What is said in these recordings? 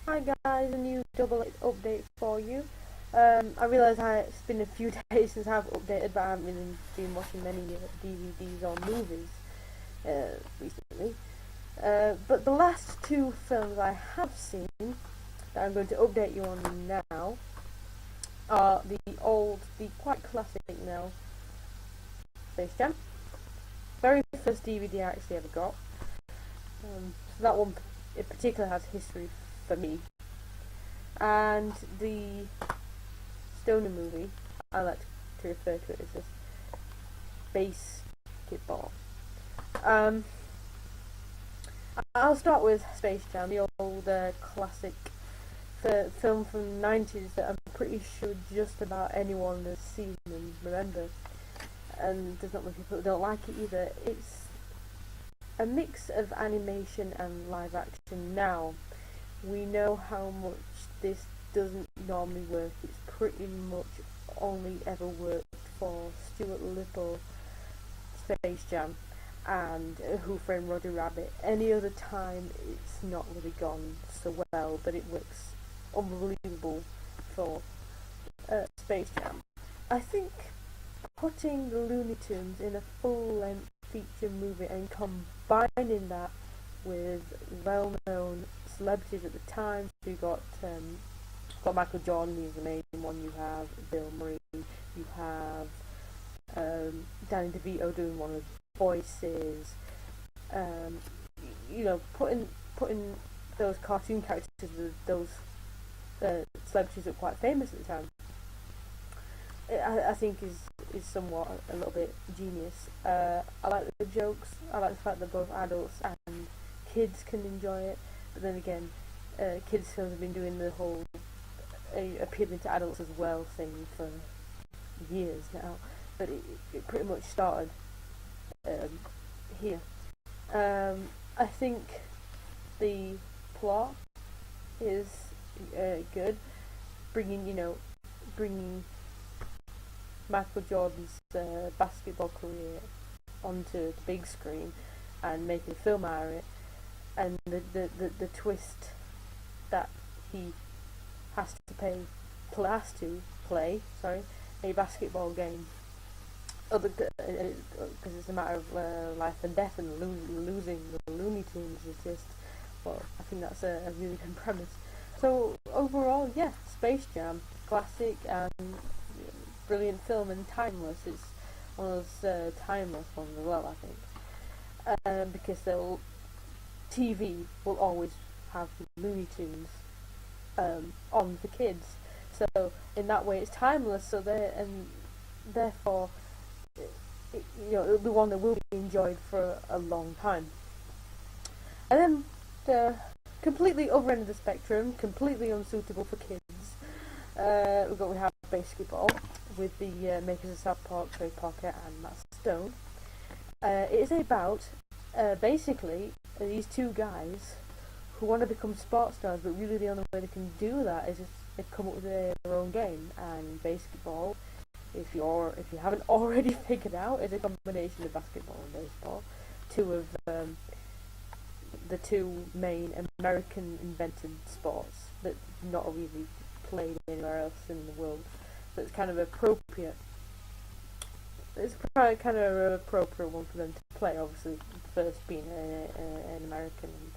Hi guys, a new double update for you. I realise it's been a few days since I've updated, but I haven't really been watching many DVDs or movies recently. But the last two films I have seen that I'm going to update you on now are the quite classic now, Space Jam. Very first DVD I actually ever got. So that one in particular has history for me. And the Stoner movie, I like to refer to it as this BASEketball. I'll start with Space Jam, the old classic film from the 90s that I'm pretty sure just about anyone has seen and remember. And there's not many people that don't like it either. It's a mix of animation and live action now. We know how much this doesn't normally work. It's pretty much only ever worked for Stuart Little, Space Jam, and Who Framed Roger Rabbit. Any other time it's not really gone so well, but it works unbelievable for Space Jam. I think putting the Looney Tunes in a full-length feature movie and combining that with well-known celebrities at the time, so you got Michael Jordan, he's the main one. You have Bill Murray, you have Danny DeVito doing one of the voices. Putting those cartoon characters with those celebrities that are quite famous at the time, I think is somewhat a little bit genius. I like the jokes. I like the fact that both adults and kids can enjoy it. But then again, kids films have been doing the whole appealing to adults as well thing for years now. But it pretty much started here. I think the plot is good. Bringing Michael Jordan's basketball career onto the big screen and making a film out of it, and the twist that he has to play a basketball game, because it's a matter of life and death, and losing the Looney Tunes is just, well, I think that's a really good premise. So overall, yeah, Space Jam, classic and brilliant film and timeless. It's one of those timeless ones as well, I think, because TV will always have Looney Tunes on for kids. So in that way, it's timeless. So therefore, it'll be one that will be enjoyed for a long time. And then the completely other end of the spectrum, completely unsuitable for kids. We have BASEketball with the makers of South Park, Trey Parker and Matt Stone. It is about basically these two guys who want to become sports stars, but really the only way they can do that is if they come up with their own game. And BASEketball, if you haven't already figured out, is a combination of basketball and baseball, two of the two main American invented sports that not really played anywhere else in the world. So it's kind of appropriate. It's kind of an appropriate one for them to play. Obviously, first being an American,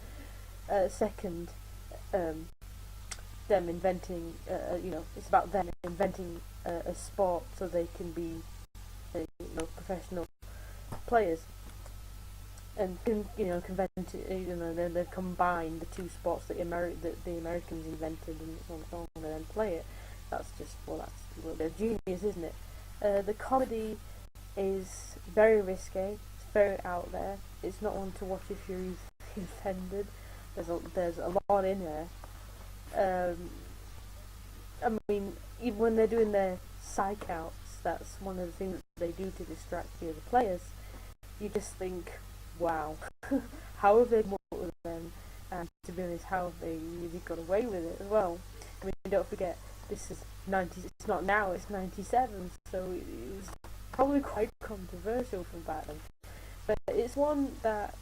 and second, them inventing. It's about them inventing a sport so they can be, professional players. And they combine the two sports that the Americans invented and so on, and then play it. That's a little bit of genius, isn't it? The comedy is very risque. It's very out there. It's not one to watch if you're easily offended. There's a lot in there. I mean, even when they're doing their psych outs, that's one of the things that they do to distract the other players. You just think, wow, how have they come up with them? And to be honest, how have they really got away with it as well? I mean, don't forget, this is 90s. It's not now. It's 97. So it was probably quite controversial from back then. But it's one that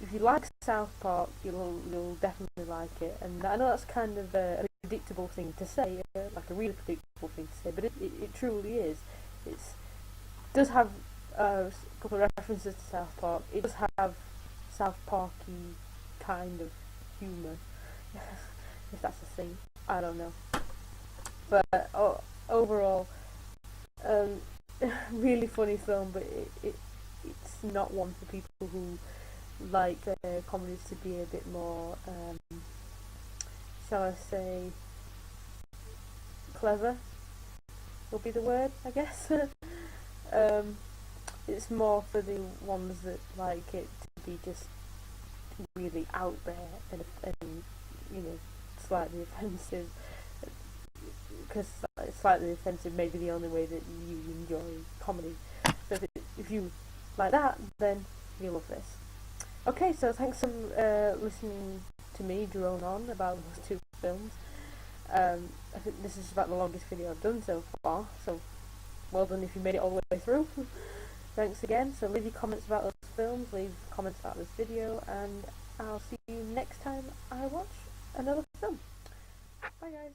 if you like South Park, you'll definitely like it. And I know that's kind of a predictable thing to say, like a really predictable thing to say, but it truly is. It does have a couple of references to South Park. It does have South Parky kind of humour, if that's a thing. I don't know. But overall, really funny film, but it's not one for people who like comedies to be a bit more, shall I say, clever will be the word, I guess. It's more for the ones that like it to be just really out there and slightly offensive. Because slightly offensive may be the only way that you enjoy comedy. So if you like that, then you'll love this. Okay, so thanks for listening to me drone on about those two films. I think this is about the longest video I've done so far, so well done if you made it all the way through. Thanks again. So leave your comments about those films, leave comments about this video, and I'll see you next time I watch another film. Bye guys.